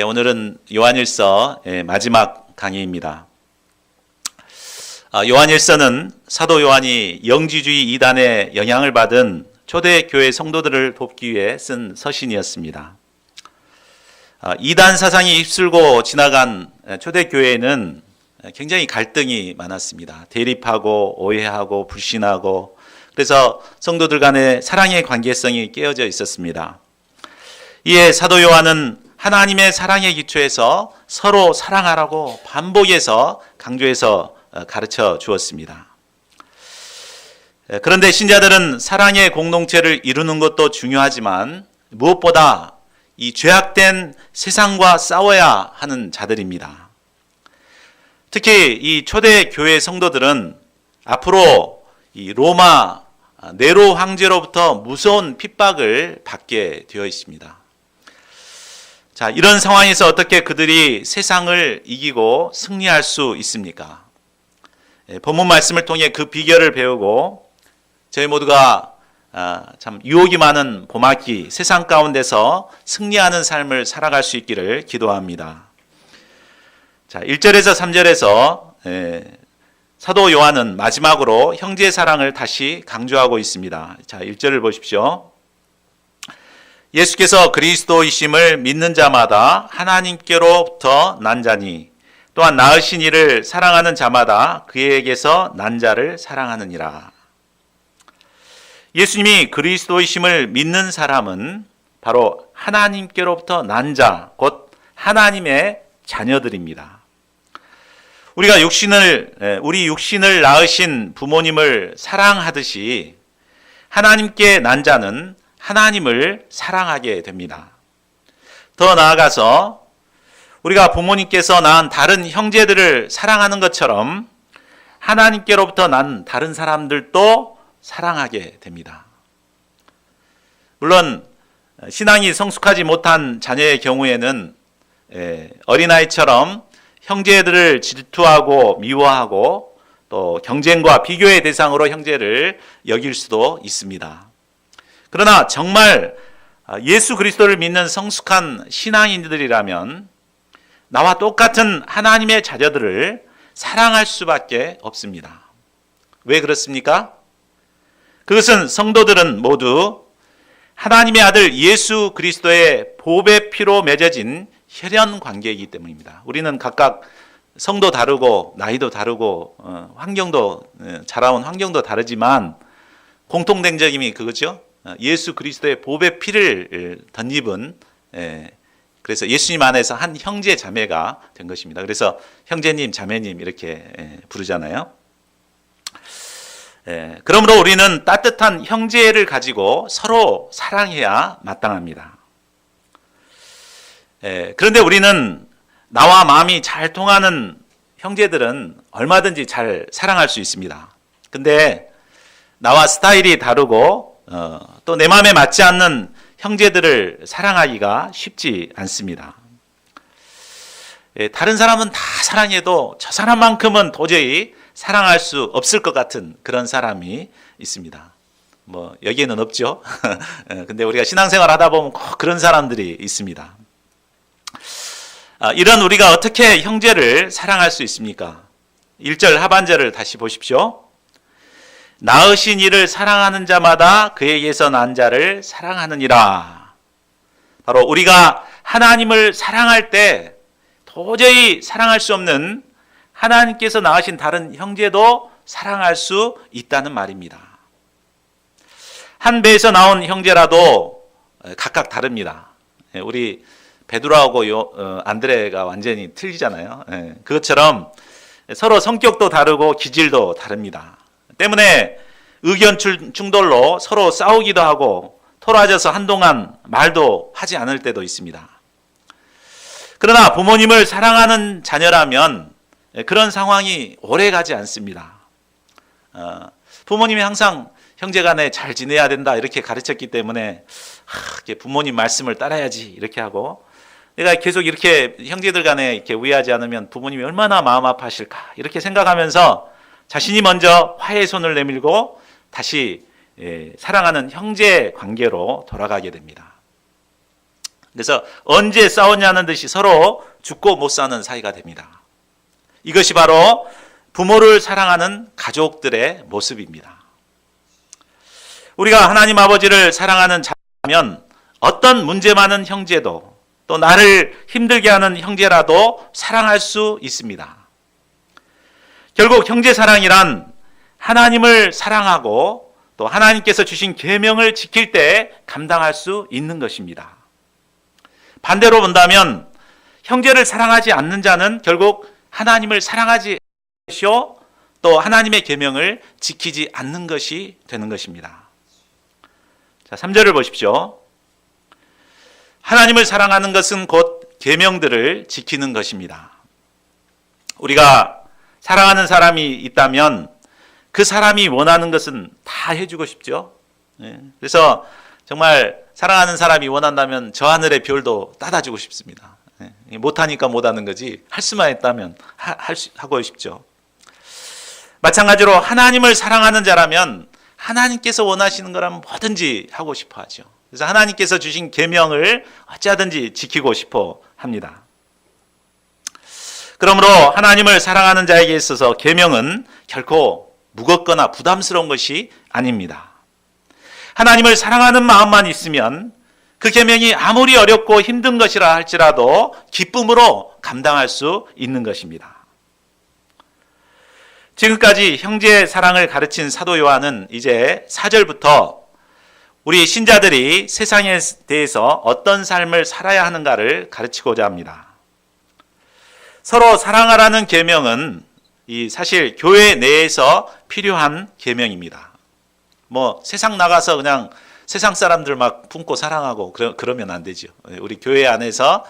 오늘은 요한일서 마지막 강의입니다. 요한일서는 사도 요한이 영지주의 이단의 영향을 받은 초대교회 성도들을 돕기 위해 쓴 서신이었습니다. 이단 사상이 휩쓸고 지나간 초대교회에는 굉장히 갈등이 많았습니다. 대립하고 오해하고 불신하고, 그래서 성도들 간의 사랑의 관계성이 깨어져 있었습니다. 이에 사도 요한은 하나님의 사랑의 기초에서 서로 사랑하라고 반복해서 강조해서 가르쳐 주었습니다. 그런데 신자들은 사랑의 공동체를 이루는 것도 중요하지만 무엇보다 이 죄악된 세상과 싸워야 하는 자들입니다. 특히 이 초대 교회 성도들은 앞으로 이 로마 네로 황제로부터 무서운 핍박을 받게 되어 있습니다. 자, 이런 상황에서 어떻게 그들이 세상을 이기고 승리할 수 있습니까? 본문 말씀을 통해 그 비결을 배우고 저희 모두가 참 유혹이 많은 봄학기 세상 가운데서 승리하는 삶을 살아갈 수 있기를 기도합니다. 자, 1절에서 3절에서 사도 요한은 마지막으로 형제의 사랑을 다시 강조하고 있습니다. 자, 1절을 보십시오. 예수께서 그리스도이심을 믿는 자마다 하나님께로부터 난 자니 또한 낳으신 이를 사랑하는 자마다 그에게서 난 자를 사랑하느니라. 예수님이 그리스도이심을 믿는 sa람은 바로 하나님께로부터 난 자, 곧 하나님의 자녀들입니다. 우리 육신을 낳으신 부모님을 사랑하듯이 하나님께 난 자는 하나님을 사랑하게 됩니다. 더 나아가서 우리가 부모님께서 낳은 다른 형제들을 사랑하는 것처럼 하나님께로부터 난 다른 사람들도 사랑하게 됩니다. 물론 신앙이 성숙하지 못한 자녀의 경우에는 어린아이처럼 형제들을 질투하고 미워하고 또 경쟁과 비교의 대상으로 형제를 여길 수도 있습니다. 그러나 정말 예수 그리스도를 믿는 성숙한 신앙인들이라면 나와 똑같은 하나님의 자녀들을 사랑할 수밖에 없습니다. 왜 그렇습니까? 그것은 성도들은 모두 하나님의 아들 예수 그리스도의 보배 피로 맺어진 혈연 관계이기 때문입니다. 우리는 각각 성도 다르고 나이도 다르고 환경도 자라온 환경도 다르지만 공통된 점이 그거죠. 예수 그리스도의 보배 피를 덧입은 그래서 예수님 안에서 한 형제 자매가 된 것입니다. 그래서 형제님 자매님 이렇게 부르잖아요. 그러므로 우리는 따뜻한 형제를 가지고 서로 사랑해야 마땅합니다. 그런데 우리는 나와 마음이 잘 통하는 형제들은 얼마든지 잘 사랑할 수 있습니다. 근데 나와 스타일이 다르고 또 내 마음에 맞지 않는 형제들을 사랑하기가 쉽지 않습니다. 다른 사람은 다 사랑해도 저 사람만큼은 도저히 사랑할 수 없을 것 같은 그런 사람이 있습니다. 뭐 여기에는 없죠. 근데 우리가 신앙생활 하다 보면 꼭 그런 사람들이 있습니다. 이런 우리가 어떻게 형제를 사랑할 수 있습니까? 1절 하반절을 다시 보십시오. 낳으신 이를 사랑하는 자마다 그에게서 난 자를 사랑하느니라. 바로 우리가 하나님을 사랑할 때 도저히 사랑할 수 없는 하나님께서 낳으신 다른 형제도 사랑할 수 있다는 말입니다. 한 배에서 나온 형제라도 각각 다릅니다. 우리 베드로하고 안드레가 완전히 틀리잖아요. 그것처럼 서로 성격도 다르고 기질도 다릅니다. 때문에 의견 충돌로 서로 싸우기도 하고 토라져서 한동안 말도 하지 않을 때도 있습니다. 그러나 부모님을 사랑하는 자녀라면 그런 상황이 오래 가지 않습니다. 부모님이 항상 형제간에 잘 지내야 된다 이렇게 가르쳤기 때문에 부모님 말씀을 따라야지 이렇게 하고, 내가 계속 이렇게 형제들 간에 이렇게 우애하지 않으면 부모님이 얼마나 마음 아파하실까 이렇게 생각하면서 자신이 먼저 화해의 손을 내밀고 다시 사랑하는 형제 관계로 돌아가게 됩니다. 그래서 언제 싸웠냐는 듯이 서로 죽고 못 사는 사이가 됩니다. 이것이 바로 부모를 사랑하는 가족들의 모습입니다. 우리가 하나님 아버지를 사랑하는 자라면 어떤 문제 많은 형제도 또 나를 힘들게 하는 형제라도 사랑할 수 있습니다. 결국 형제 사랑이란 하나님을 사랑하고 또 하나님께서 주신 계명을 지킬 때 감당할 수 있는 것입니다. 반대로 본다면 형제를 사랑하지 않는 자는 결국 하나님을 사랑하지 않으시오 또 하나님의 계명을 지키지 않는 것이 되는 것입니다. 자, 3절을 보십시오. 하나님을 사랑하는 것은 곧 계명들을 지키는 것입니다. 우리가 사랑하는 사람이 있다면 그 사람이 원하는 것은 다 해주고 싶죠. 그래서 정말 사랑하는 사람이 원한다면 저 하늘의 별도 따다주고 싶습니다. 못하니까 못하는 거지 할 수만 있다면 하고 싶죠. 마찬가지로 하나님을 사랑하는 자라면 하나님께서 원하시는 거라면 뭐든지 하고 싶어 하죠. 그래서 하나님께서 주신 계명을 어찌하든지 지키고 싶어 합니다. 그러므로 하나님을 사랑하는 자에게 있어서 계명은 결코 무겁거나 부담스러운 것이 아닙니다. 하나님을 사랑하는 마음만 있으면 그 계명이 아무리 어렵고 힘든 것이라 할지라도 기쁨으로 감당할 수 있는 것입니다. 지금까지 형제의 사랑을 가르친 사도 요한은 이제 4절부터 우리 신자들이 세상에 대해서 어떤 삶을 살아야 하는가를 가르치고자 합니다. 서로 사랑하라는 계명은 사실 교회 내에서 필요한 계명입니다. 세상 나가서 그냥 세상 사람들 막 품고 사랑하고 그러면 안 되죠. 우리 교회 안에서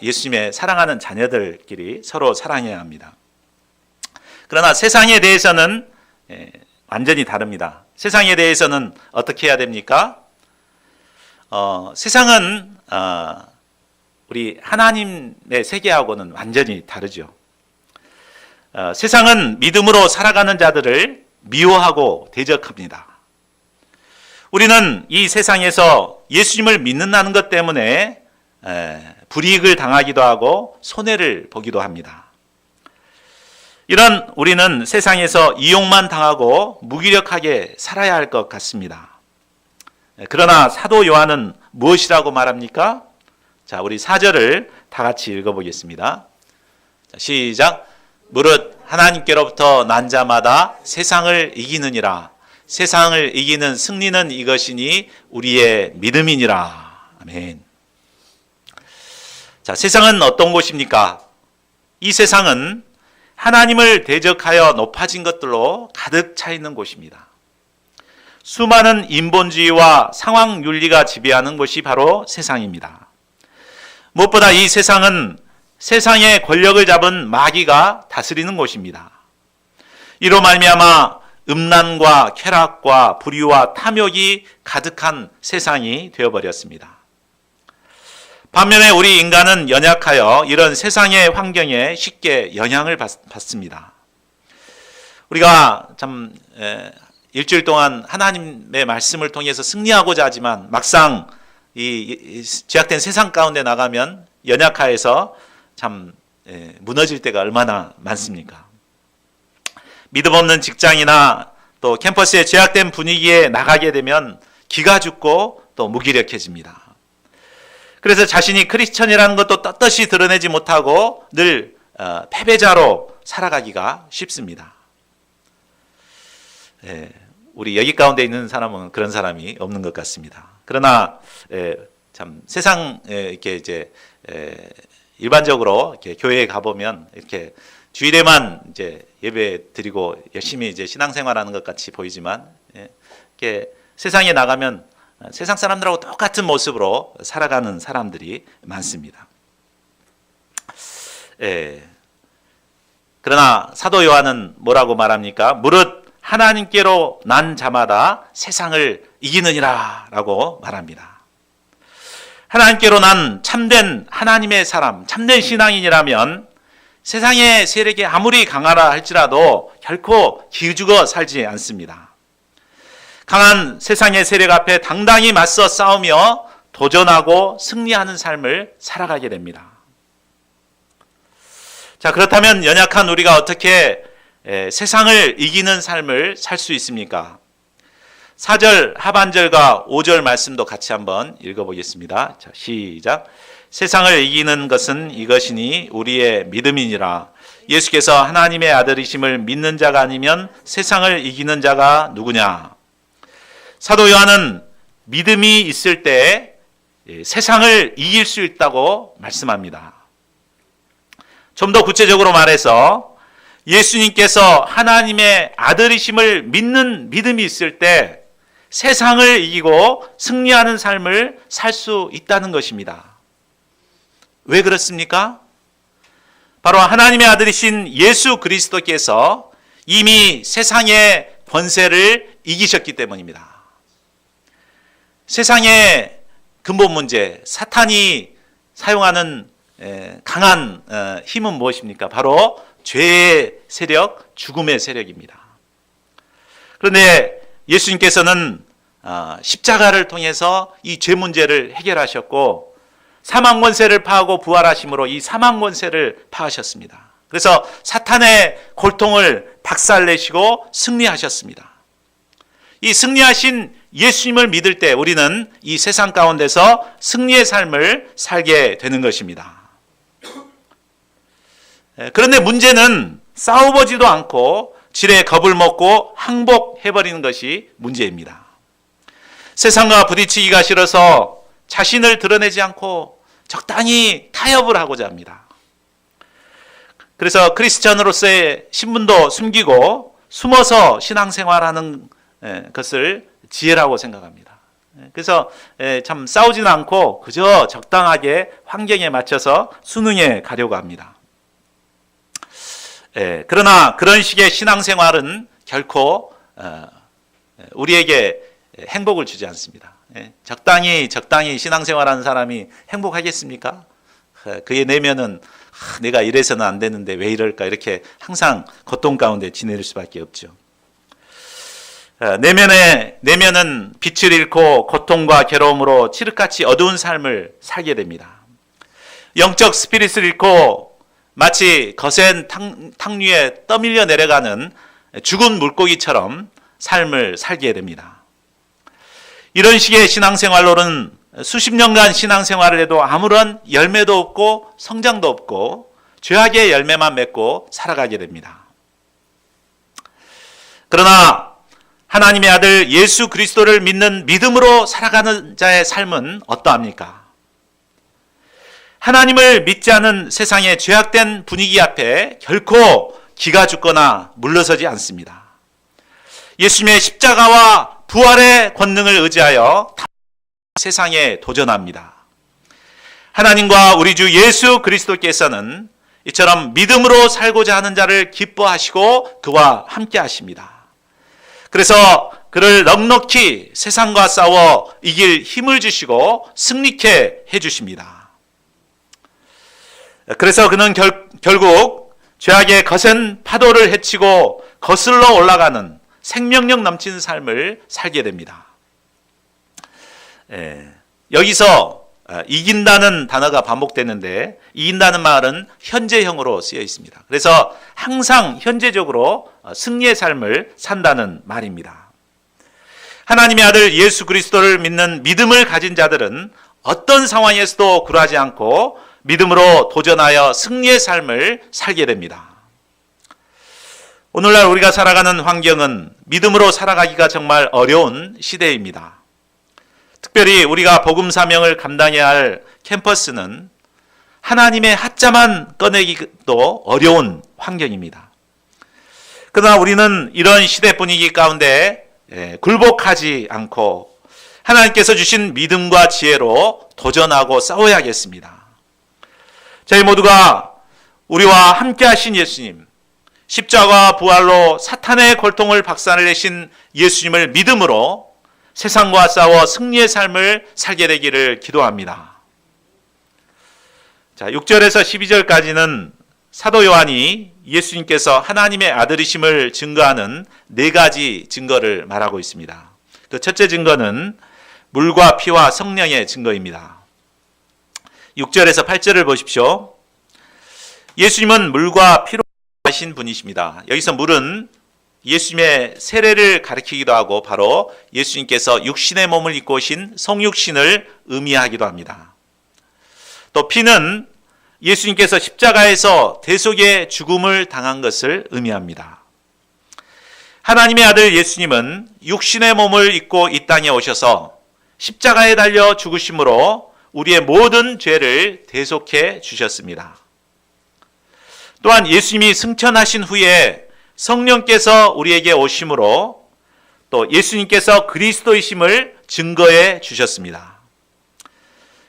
예수님의 사랑하는 자녀들끼리 서로 사랑해야 합니다. 그러나 세상에 대해서는 완전히 다릅니다. 세상에 대해서는 어떻게 해야 됩니까? 세상은 우리 하나님의 세계하고는 완전히 다르죠. 세상은 믿음으로 살아가는 자들을 미워하고 대적합니다. 우리는 이 세상에서 예수님을 믿는다는 것 때문에 불이익을 당하기도 하고 손해를 보기도 합니다. 이런 우리는 세상에서 이용만 당하고 무기력하게 살아야 할 것 같습니다. 그러나 사도 요한은 무엇이라고 말합니까? 자, 우리 4절을 다 같이 읽어보겠습니다. 자, 시작. 무릇 하나님께로부터 난 자마다 세상을 이기느니라. 세상을 이기는 승리는 이것이니 우리의 믿음이니라. 아멘. 자, 세상은 어떤 곳입니까? 이 세상은 하나님을 대적하여 높아진 것들로 가득 차 있는 곳입니다. 수많은 인본주의와 상황윤리가 지배하는 곳이 바로 세상입니다. 무엇보다 이 세상은 세상의 권력을 잡은 마귀가 다스리는 곳입니다. 이로 말미암아 음란과 쾌락과 불의와 탐욕이 가득한 세상이 되어버렸습니다. 반면에 우리 인간은 연약하여 이런 세상의 환경에 쉽게 영향을 받습니다. 우리가 참 일주일 동안 하나님의 말씀을 통해서 승리하고자 하지만 막상 이 제약된 세상 가운데 나가면 연약하여서 참 무너질 때가 얼마나 많습니까? 믿음 없는 직장이나 또 캠퍼스의 제약된 분위기에 나가게 되면 기가 죽고 또 무기력해집니다. 그래서 자신이 크리스천이라는 것도 떳떳이 드러내지 못하고 늘 패배자로 살아가기가 쉽습니다. 우리 여기 가운데 있는 사람은 그런 사람이 없는 것 같습니다. 그러나 참 세상 이렇게 이제 일반적으로 이렇게 교회에 가보면 이렇게 주일에만 이제 예배 드리고 열심히 이제 신앙생활하는 것 같이 보이지만 이렇게 세상에 나가면 세상 사람들하고 똑같은 모습으로 살아가는 사람들이 많습니다. 그러나 사도 요한은 뭐라고 말합니까? 무릇 하나님께로 난 자마다 세상을 이기느니라 라고 말합니다. 하나님께로 난 참된 하나님의 사람, 참된 신앙인이라면 세상의 세력이 아무리 강하라 할지라도 결코 기죽어 살지 않습니다. 강한 세상의 세력 앞에 당당히 맞서 싸우며 도전하고 승리하는 삶을 살아가게 됩니다. 자, 그렇다면 연약한 우리가 어떻게 세상을 이기는 삶을 살 수 있습니까? 4절 하반절과 5절 말씀도 같이 한번 읽어보겠습니다. 자, 시작. 세상을 이기는 것은 이것이니 우리의 믿음이니라. 예수께서 하나님의 아들이심을 믿는 자가 아니면 세상을 이기는 자가 누구냐? 사도 요한은 믿음이 있을 때 세상을 이길 수 있다고 말씀합니다. 좀 더 구체적으로 말해서 예수님께서 하나님의 아들이심을 믿는 믿음이 있을 때 세상을 이기고 승리하는 삶을 살 수 있다는 것입니다. 왜 그렇습니까? 바로 하나님의 아들이신 예수 그리스도께서 이미 세상의 권세를 이기셨기 때문입니다. 세상의 근본 문제, 사탄이 사용하는 강한 힘은 무엇입니까? 바로 죄의 세력, 죽음의 세력입니다. 그런데 예수님께서는 십자가를 통해서 이 죄 문제를 해결하셨고 사망 권세를 파하고 부활하심으로 이 사망 권세를 파하셨습니다. 그래서 사탄의 골통을 박살내시고 승리하셨습니다. 이 승리하신 예수님을 믿을 때 우리는 이 세상 가운데서 승리의 삶을 살게 되는 것입니다. 그런데 문제는 싸워보지도 않고 지레 겁을 먹고 항복해버리는 것이 문제입니다. 세상과 부딪히기가 싫어서 자신을 드러내지 않고 적당히 타협을 하고자 합니다. 그래서 크리스천으로서의 신분도 숨기고 숨어서 신앙생활하는 것을 지혜라고 생각합니다. 그래서 참 싸우지는 않고 그저 적당하게 환경에 맞춰서 수능에 가려고 합니다. 그러나 그런 식의 신앙생활은 결코 우리에게 행복을 주지 않습니다. 적당히 신앙생활하는 사람이 행복하겠습니까? 그의 내면은 내가 이래서는 안 되는데 왜 이럴까 이렇게 항상 고통 가운데 지낼 수밖에 없죠. 내면은 빛을 잃고 고통과 괴로움으로 칠흑같이 어두운 삶을 살게 됩니다. 영적 스피릿을 잃고 마치 거센 탕 위에 떠밀려 내려가는 죽은 물고기처럼 삶을 살게 됩니다. 이런 식의 신앙생활로는 수십 년간 신앙생활을 해도 아무런 열매도 없고 성장도 없고 죄악의 열매만 맺고 살아가게 됩니다. 그러나 하나님의 아들 예수 그리스도를 믿는 믿음으로 살아가는 자의 삶은 어떠합니까? 하나님을 믿지 않은 세상의 죄악된 분위기 앞에 결코 기가 죽거나 물러서지 않습니다. 예수님의 십자가와 부활의 권능을 의지하여 세상에 도전합니다. 하나님과 우리 주 예수 그리스도께서는 이처럼 믿음으로 살고자 하는 자를 기뻐하시고 그와 함께 하십니다. 그래서 그를 넉넉히 세상과 싸워 이길 힘을 주시고 승리케 해주십니다. 그래서 그는 결국 죄악의 거센 파도를 헤치고 거슬러 올라가는 생명력 넘치는 삶을 살게 됩니다. 여기서 이긴다는 단어가 반복되는데 이긴다는 말은 현재형으로 쓰여 있습니다. 그래서 항상 현재적으로 승리의 삶을 산다는 말입니다. 하나님의 아들 예수 그리스도를 믿는 믿음을 가진 자들은 어떤 상황에서도 굴하지 않고 믿음으로 도전하여 승리의 삶을 살게 됩니다. 오늘날 우리가 살아가는 환경은 믿음으로 살아가기가 정말 어려운 시대입니다. 특별히 우리가 복음 사명을 감당해야 할 캠퍼스는 하나님의 하자만 꺼내기도 어려운 환경입니다. 그러나 우리는 이런 시대 분위기 가운데 굴복하지 않고 하나님께서 주신 믿음과 지혜로 도전하고 싸워야겠습니다. 저희 모두가 우리와 함께 하신 예수님, 십자가 부활로 사탄의 골통을 박살내신 예수님을 믿음으로 세상과 싸워 승리의 삶을 살게 되기를 기도합니다. 자, 6절에서 12절까지는 사도 요한이 예수님께서 하나님의 아들이심을 증거하는 네 가지 증거를 말하고 있습니다. 그 첫째 증거는 물과 피와 성령의 증거입니다. 6절에서 8절을 보십시오. 예수님은 물과 피로 하신 분이십니다. 여기서 물은 예수님의 세례를 가리키기도 하고 바로 예수님께서 육신의 몸을 입고 오신 성육신을 의미하기도 합니다. 또 피는 예수님께서 십자가에서 대속의 죽음을 당한 것을 의미합니다. 하나님의 아들 예수님은 육신의 몸을 입고 이 땅에 오셔서 십자가에 달려 죽으심으로 우리의 모든 죄를 대속해 주셨습니다. 또한 예수님이 승천하신 후에 성령께서 우리에게 오심으로 또 예수님께서 그리스도이심을 증거해 주셨습니다.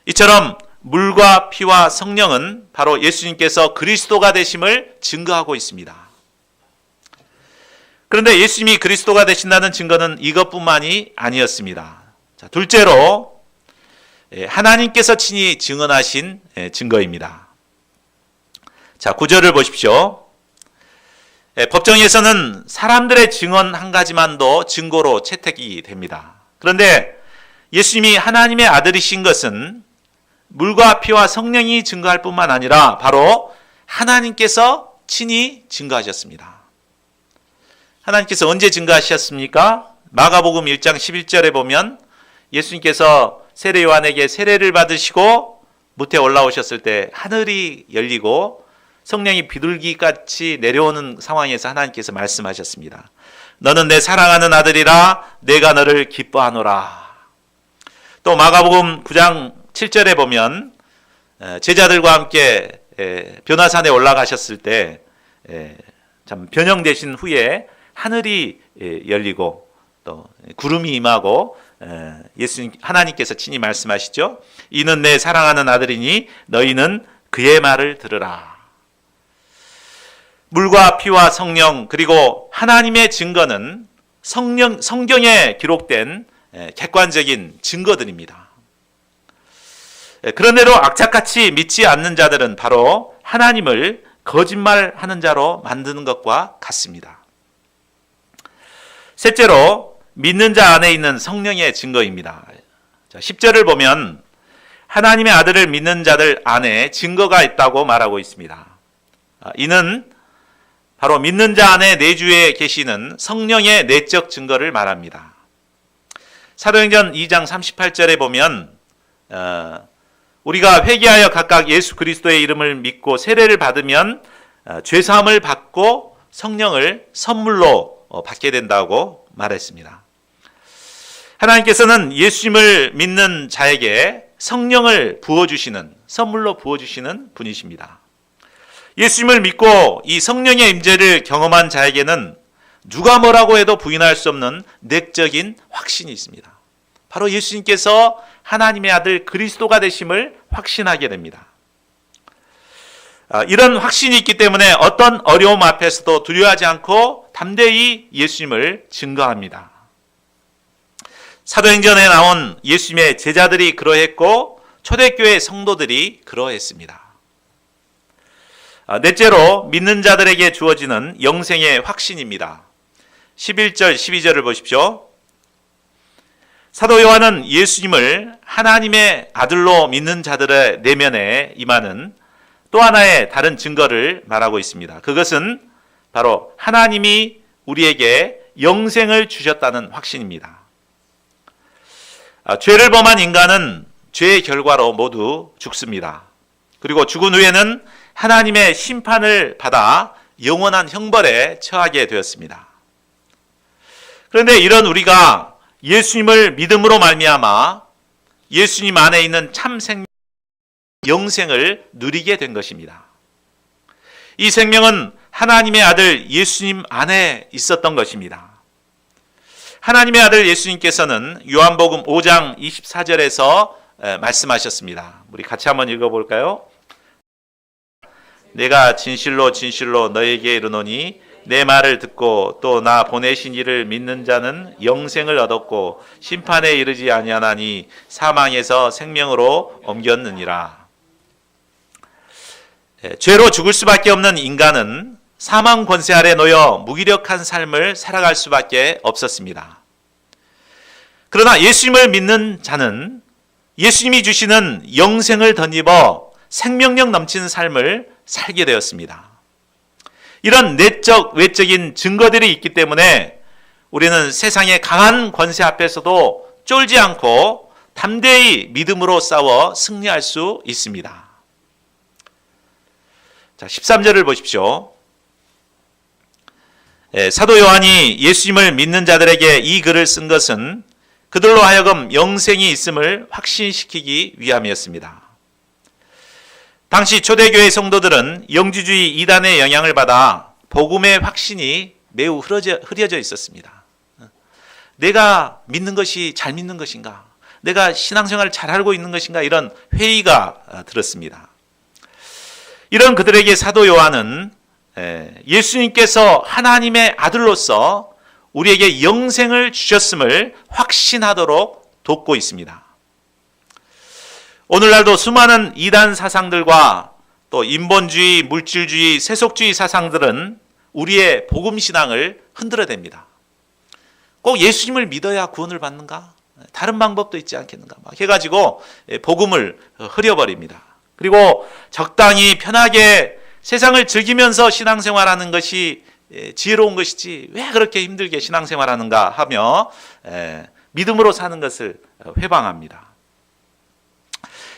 이처럼 물과 피와 성령은 바로 예수님께서 그리스도가 되심을 증거하고 있습니다. 그런데 예수님이 그리스도가 되신다는 증거는 이것뿐만이 아니었습니다. 자, 둘째로 하나님께서 친히 증언하신 증거입니다. 자, 9절을 보십시오. 법정에서는 사람들의 증언 한 가지만도 증거로 채택이 됩니다. 그런데 예수님이 하나님의 아들이신 것은 물과 피와 성령이 증거할 뿐만 아니라 바로 하나님께서 친히 증거하셨습니다. 하나님께서 언제 증거하셨습니까? 마가복음 1장 11절에 보면 예수님께서 세례 요한에게 세례를 받으시고 무태 올라오셨을 때 하늘이 열리고 성령이 비둘기같이 내려오는 상황에서 하나님께서 말씀하셨습니다. 너는 내 사랑하는 아들이라 내가 너를 기뻐하노라. 또 마가복음 9장 7절에 보면 제자들과 함께 변화산에 올라가셨을 때 참 변형되신 후에 하늘이 열리고 또 구름이 임하고 예수님 하나님께서 친히 말씀하시죠. 이는 내 사랑하는 아들이니 너희는 그의 말을 들으라. 물과 피와 성령 그리고 하나님의 증거는 성경에 기록된 객관적인 증거들입니다. 그런데도 악착같이 믿지 않는 자들은 바로 하나님을 거짓말하는 자로 만드는 것과 같습니다. 셋째로 믿는 자 안에 있는 성령의 증거입니다. 10절을 보면 하나님의 아들을 믿는 자들 안에 증거가 있다고 말하고 있습니다. 이는 바로 믿는 자 안에 내주에 계시는 성령의 내적 증거를 말합니다. 사도행전 2장 38절에 보면 우리가 회개하여 각각 예수 그리스도의 이름을 믿고 세례를 받으면 죄사함을 받고 성령을 선물로 받게 된다고 말했습니다. 하나님께서는 예수님을 믿는 자에게 성령을 부어주시는 선물로 부어주시는 분이십니다. 예수님을 믿고 이 성령의 임재를 경험한 자에게는 누가 뭐라고 해도 부인할 수 없는 내적인 확신이 있습니다. 바로 예수님께서 하나님의 아들 그리스도가 되심을 확신하게 됩니다. 이런 확신이 있기 때문에 어떤 어려움 앞에서도 두려워하지 않고 담대히 예수님을 증거합니다. 사도행전에 나온 예수님의 제자들이 그러했고 초대교회 성도들이 그러했습니다. 넷째로 믿는 자들에게 주어지는 영생의 확신입니다. 11절 12절을 보십시오. 사도 요한은 예수님을 하나님의 아들로 믿는 자들의 내면에 임하는 또 하나의 다른 증거를 말하고 있습니다. 그것은 바로 하나님이 우리에게 영생을 주셨다는 확신입니다. 죄를 범한 인간은 죄의 결과로 모두 죽습니다. 그리고 죽은 후에는 하나님의 심판을 받아 영원한 형벌에 처하게 되었습니다. 그런데 이런 우리가 예수님을 믿음으로 말미암아 예수님 안에 있는 참 생명, 영생을 누리게 된 것입니다. 이 생명은 하나님의 아들 예수님 안에 있었던 것입니다. 하나님의 아들 예수님께서는 요한복음 5장 24절에서 말씀하셨습니다. 우리 같이 한번 읽어볼까요? 내가 진실로 진실로 너에게 이르노니 내 말을 듣고 또 나 보내신 이를 믿는 자는 영생을 얻었고 심판에 이르지 아니하나니 사망에서 생명으로 옮겼느니라. 죄로 죽을 수밖에 없는 인간은 사망 권세 아래 놓여 무기력한 삶을 살아갈 수밖에 없었습니다. 그러나 예수님을 믿는 자는 예수님이 주시는 영생을 덧입어 생명력 넘치는 삶을 살게 되었습니다. 이런 내적, 외적인 증거들이 있기 때문에 우리는 세상의 강한 권세 앞에서도 쫄지 않고 담대히 믿음으로 싸워 승리할 수 있습니다. 자, 13절을 보십시오. 사도 요한이 예수님을 믿는 자들에게 이 글을 쓴 것은 그들로 하여금 영생이 있음을 확신시키기 위함이었습니다. 당시 초대교회 성도들은 영주주의 이단의 영향을 받아 복음의 확신이 매우 흐려져 있었습니다. 내가 믿는 것이 잘 믿는 것인가? 내가 신앙생활을 잘 알고 있는 것인가? 이런 회의가 들었습니다. 이런 그들에게 사도 요한은 예수님께서 하나님의 아들로서 우리에게 영생을 주셨음을 확신하도록 돕고 있습니다. 오늘날도 수많은 이단 사상들과 또 인본주의, 물질주의, 세속주의 사상들은 우리의 복음신앙을 흔들어댑니다. 꼭 예수님을 믿어야 구원을 받는가? 다른 방법도 있지 않겠는가? 막 해가지고 복음을 흐려버립니다. 그리고 적당히 편하게 세상을 즐기면서 신앙생활하는 것이 지혜로운 것이지 왜 그렇게 힘들게 신앙생활하는가 하며 믿음으로 사는 것을 회방합니다.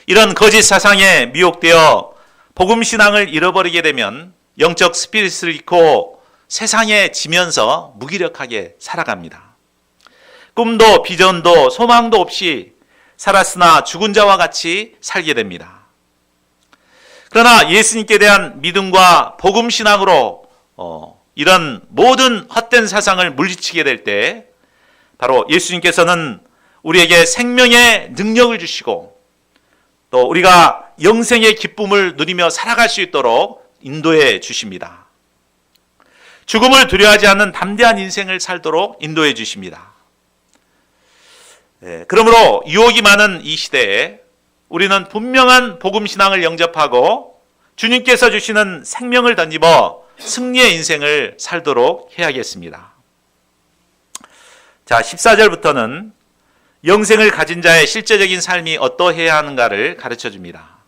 이런 거짓 사상에 미혹되어 복음신앙을 잃어버리게 되면 영적 스피릿을 잃고 세상에 지면서 무기력하게 살아갑니다. 꿈도 비전도 소망도 없이 살았으나 죽은 자와 같이 살게 됩니다. 그러나 예수님께 대한 믿음과 복음신앙으로 이런 모든 헛된 사상을 물리치게 될 때 바로 예수님께서는 우리에게 생명의 능력을 주시고 또 우리가 영생의 기쁨을 누리며 살아갈 수 있도록 인도해 주십니다. 죽음을 두려워하지 않는 담대한 인생을 살도록 인도해 주십니다. 그러므로 유혹이 많은 이 시대에 우리는 분명한 복음신앙을 영접하고 주님께서 주시는 생명을 덧입어 승리의 인생을 살도록 해야겠습니다. 자, 14절부터는 영생을 가진 자의 실제적인 삶이 어떠해야 하는가를 가르쳐 줍니다.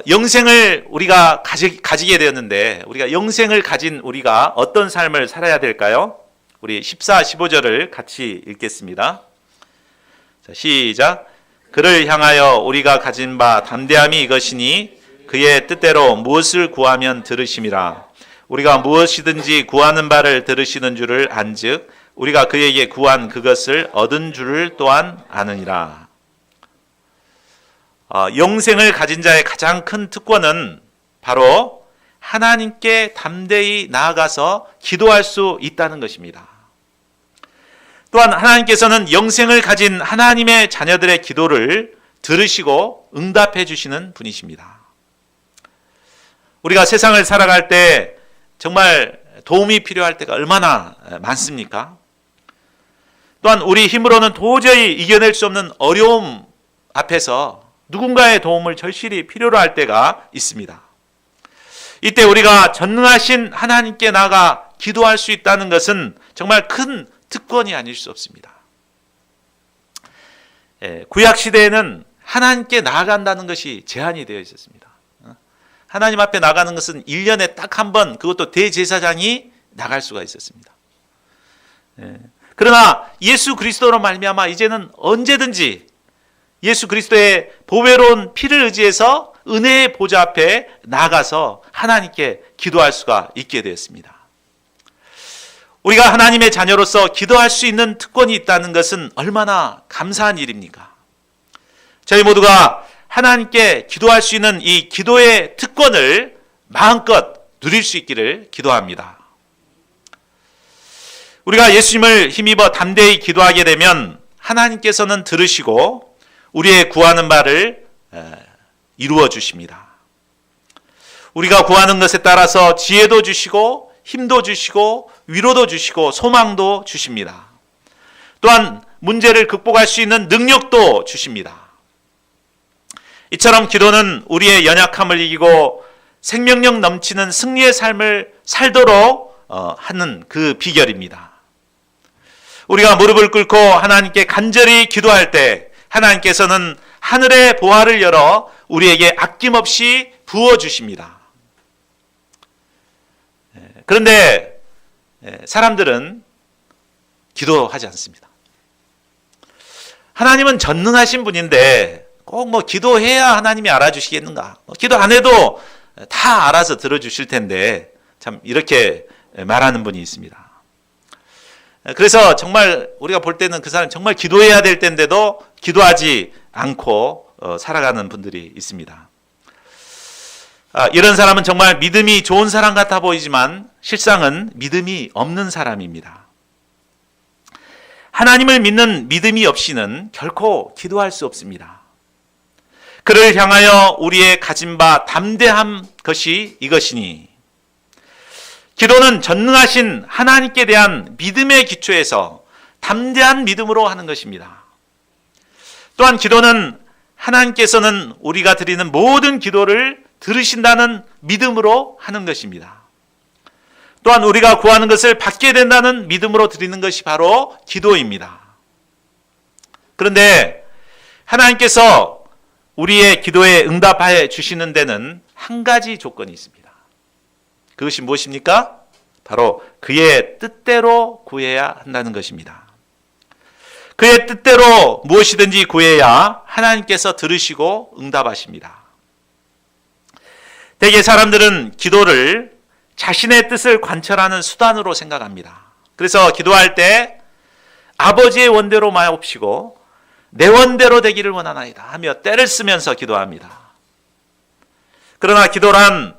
영생을 우리가 가지게 되었는데 우리가 영생을 가진 우리가 어떤 삶을 살아야 될까요? 우리 14, 15절을 같이 읽겠습니다. 자, 시작. 그를 향하여 우리가 가진 바 담대함이 이것이니 그의 뜻대로 무엇을 구하면 들으심이라. 우리가 무엇이든지 구하는 바를 들으시는 줄을 안즉 우리가 그에게 구한 그것을 얻은 줄을 또한 아느니라. 영생을 가진 자의 가장 큰 특권은 바로 하나님께 담대히 나아가서 기도할 수 있다는 것입니다. 또한 하나님께서는 영생을 가진 하나님의 자녀들의 기도를 들으시고 응답해 주시는 분이십니다. 우리가 세상을 살아갈 때 정말 도움이 필요할 때가 얼마나 많습니까? 또한 우리 힘으로는 도저히 이겨낼 수 없는 어려움 앞에서 누군가의 도움을 절실히 필요로 할 때가 있습니다. 이때 우리가 전능하신 하나님께 나아가 기도할 수 있다는 것은 정말 큰 특권이 아닐 수 없습니다. 구약 시대에는 하나님께 나아간다는 것이 제한이 되어 있었습니다. 하나님 앞에 나가는 것은 1년에 딱 한 번, 그것도 대제사장이 나갈 수가 있었습니다. 그러나 예수 그리스도로 말미암아 이제는 언제든지 예수 그리스도의 보배로운 피를 의지해서 은혜의 보좌 앞에 나가서 하나님께 기도할 수가 있게 되었습니다. 우리가 하나님의 자녀로서 기도할 수 있는 특권이 있다는 것은 얼마나 감사한 일입니까? 저희 모두가 하나님께 기도할 수 있는 이 기도의 특권을 마음껏 누릴 수 있기를 기도합니다. 우리가 예수님을 힘입어 담대히 기도하게 되면 하나님께서는 들으시고 우리의 구하는 바를 이루어 주십니다. 우리가 구하는 것에 따라서 지혜도 주시고 힘도 주시고 위로도 주시고 소망도 주십니다. 또한 문제를 극복할 수 있는 능력도 주십니다. 이처럼 기도는 우리의 연약함을 이기고 생명력 넘치는 승리의 삶을 살도록 하는 그 비결입니다. 우리가 무릎을 꿇고 하나님께 간절히 기도할 때 하나님께서는 하늘의 보화를 열어 우리에게 아낌없이 부어주십니다. 그런데 사람들은 기도하지 않습니다. 하나님은 전능하신 분인데 꼭 기도해야 하나님이 알아주시겠는가? 기도 안 해도 다 알아서 들어주실 텐데 참 이렇게 말하는 분이 있습니다. 그래서 정말 우리가 볼 때는 그 사람이 정말 기도해야 될 때인데도 기도하지 않고 살아가는 분들이 있습니다. 이런 사람은 정말 믿음이 좋은 사람 같아 보이지만 실상은 믿음이 없는 사람입니다. 하나님을 믿는 믿음이 없이는 결코 기도할 수 없습니다. 그를 향하여 우리의 가진 바 담대한 것이 이것이니 기도는 전능하신 하나님께 대한 믿음의 기초에서 담대한 믿음으로 하는 것입니다. 또한 기도는 하나님께서는 우리가 드리는 모든 기도를 들으신다는 믿음으로 하는 것입니다. 또한 우리가 구하는 것을 받게 된다는 믿음으로 드리는 것이 바로 기도입니다. 그런데 하나님께서 우리의 기도에 응답해 주시는 데는 한 가지 조건이 있습니다. 그것이 무엇입니까? 바로 그의 뜻대로 구해야 한다는 것입니다. 그의 뜻대로 무엇이든지 구해야 하나님께서 들으시고 응답하십니다. 대개 사람들은 기도를 자신의 뜻을 관철하는 수단으로 생각합니다. 그래서 기도할 때 아버지의 원대로 마옵시고 내 원대로 되기를 원하나이다 하며 때를 쓰면서 기도합니다. 그러나 기도란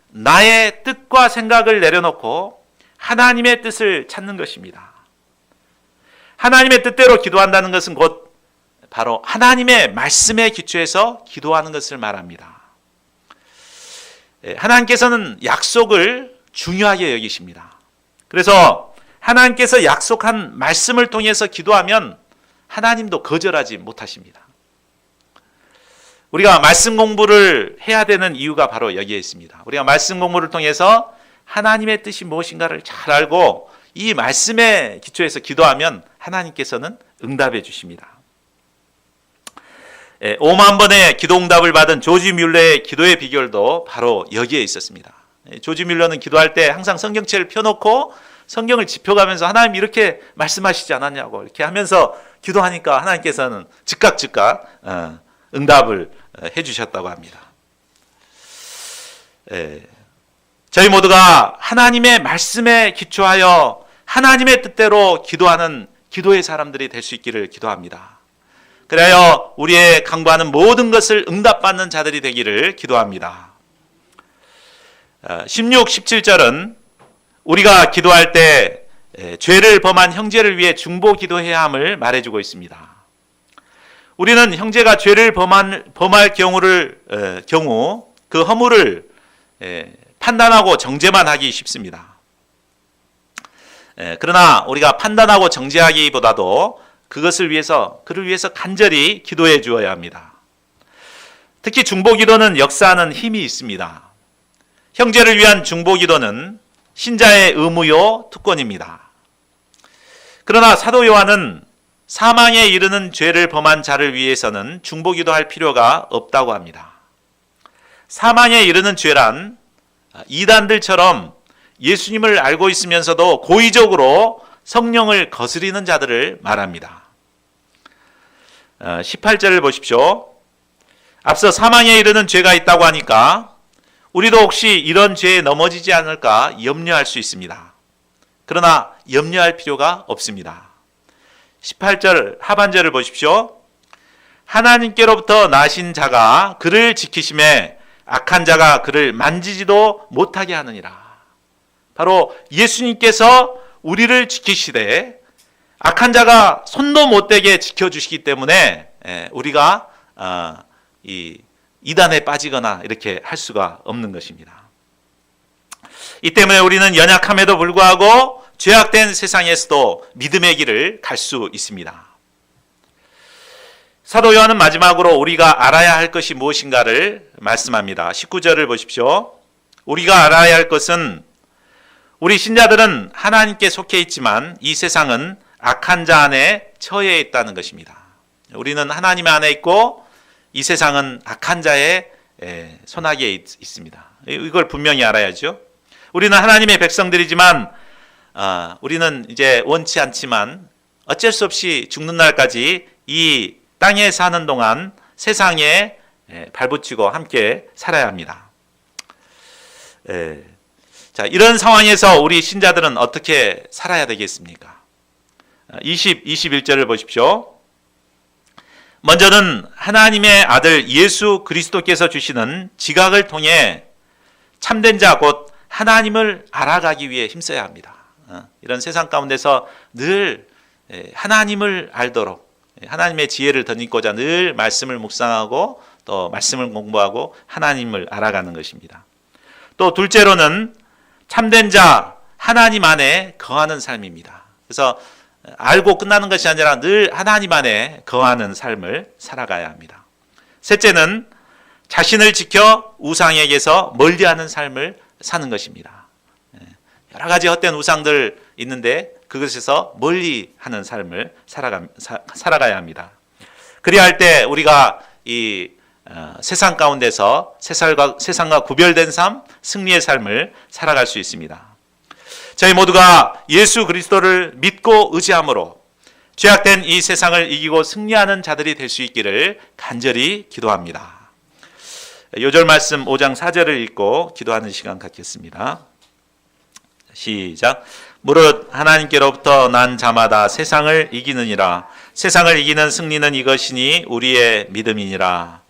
나의 뜻과 생각을 내려놓고 하나님의 뜻을 찾는 것입니다. 하나님의 뜻대로 기도한다는 것은 곧 바로 하나님의 말씀에 기초해서 기도하는 것을 말합니다. 하나님께서는 약속을 중요하게 여기십니다. 그래서 하나님께서 약속한 말씀을 통해서 기도하면 하나님도 거절하지 못하십니다. 우리가 말씀 공부를 해야 되는 이유가 바로 여기에 있습니다. 우리가 말씀 공부를 통해서 하나님의 뜻이 무엇인가를 잘 알고 이 말씀에 기초해서 기도하면 하나님께서는 응답해 주십니다. 5만 번의 기도 응답을 받은 조지 뮬러의 기도의 비결도 바로 여기에 있었습니다. 조지 뮬러는 기도할 때 항상 성경책을 펴놓고 성경을 짚어가면서 하나님 이렇게 말씀하시지 않았냐고 이렇게 하면서 기도하니까 하나님께서는 즉각 응답을 해주셨다고 합니다. 저희 모두가 하나님의 말씀에 기초하여 하나님의 뜻대로 기도하는 기도의 사람들이 될 수 있기를 기도합니다. 그래야 우리의 간구하는 모든 것을 응답받는 자들이 되기를 기도합니다. 16, 17절은 우리가 기도할 때 죄를 범한 형제를 위해 중보 기도해야 함을 말해주고 있습니다. 우리는 형제가 죄를 범할 경우 그 허물을 판단하고 정죄만 하기 쉽습니다. 그러나 우리가 판단하고 정죄하기보다도 그를 위해서 간절히 기도해 주어야 합니다. 특히 중보기도는 역사하는 힘이 있습니다. 형제를 위한 중보기도는 신자의 의무요 특권입니다. 그러나 사도 요한은 사망에 이르는 죄를 범한 자를 위해서는 중보기도할 필요가 없다고 합니다. 사망에 이르는 죄란 이단들처럼 예수님을 알고 있으면서도 고의적으로 성령을 거스리는 자들을 말합니다. 18절을 보십시오. 앞서 사망에 이르는 죄가 있다고 하니까 우리도 혹시 이런 죄에 넘어지지 않을까 염려할 수 있습니다. 그러나 염려할 필요가 없습니다. 18절 하반절을 보십시오. 하나님께로부터 나신 자가 그를 지키심에 악한 자가 그를 만지지도 못하게 하느니라. 바로 예수님께서 우리를 지키시되 악한 자가 손도 못 대게 지켜주시기 때문에 우리가 이 이단에 빠지거나 이렇게 할 수가 없는 것입니다. 이 때문에 우리는 연약함에도 불구하고 죄악된 세상에서도 믿음의 길을 갈 수 있습니다. 사도 요한은 마지막으로 우리가 알아야 할 것이 무엇인가를 말씀합니다. 19절을 보십시오. 우리가 알아야 할 것은 우리 신자들은 하나님께 속해 있지만 이 세상은 악한 자 안에 처해 있다는 것입니다. 우리는 하나님 안에 있고 이 세상은 악한 자의 손아귀에 있습니다. 이걸 분명히 알아야죠. 우리는 하나님의 백성들이지만 우리는 이제 원치 않지만 어쩔 수 없이 죽는 날까지 이 땅에 사는 동안 세상에 발붙이고 함께 살아야 합니다. 자, 이런 상황에서 우리 신자들은 어떻게 살아야 되겠습니까? 21절을 보십시오. 먼저는 하나님의 아들 예수 그리스도께서 주시는 지각을 통해 참된 자 곧 하나님을 알아가기 위해 힘써야 합니다. 이런 세상 가운데서 늘 하나님을 알도록 하나님의 지혜를 덧입고자 늘 말씀을 묵상하고 또 말씀을 공부하고 하나님을 알아가는 것입니다. 또 둘째로는 참된 자 하나님 안에 거하는 삶입니다. 그래서 알고 끝나는 것이 아니라 늘 하나님 안에 거하는 삶을 살아가야 합니다. 셋째는 자신을 지켜 우상에게서 멀리하는 삶을 사는 것입니다. 여러 가지 헛된 우상들 있는데 그것에서 멀리하는 삶을 살아가야 합니다. 그래야 할 때 우리가 이 세상 가운데서 세상과 구별된 삶, 승리의 삶을 살아갈 수 있습니다. 저희 모두가 예수 그리스도를 믿고 의지함으로 죄악된 이 세상을 이기고 승리하는 자들이 될 수 있기를 간절히 기도합니다. 요절 말씀 5장 4절을 읽고 기도하는 시간 갖겠습니다. 시작. 무릇 하나님께로부터 난 자마다 세상을 이기느니라. 세상을 이기는 승리는 이것이니 우리의 믿음이니라.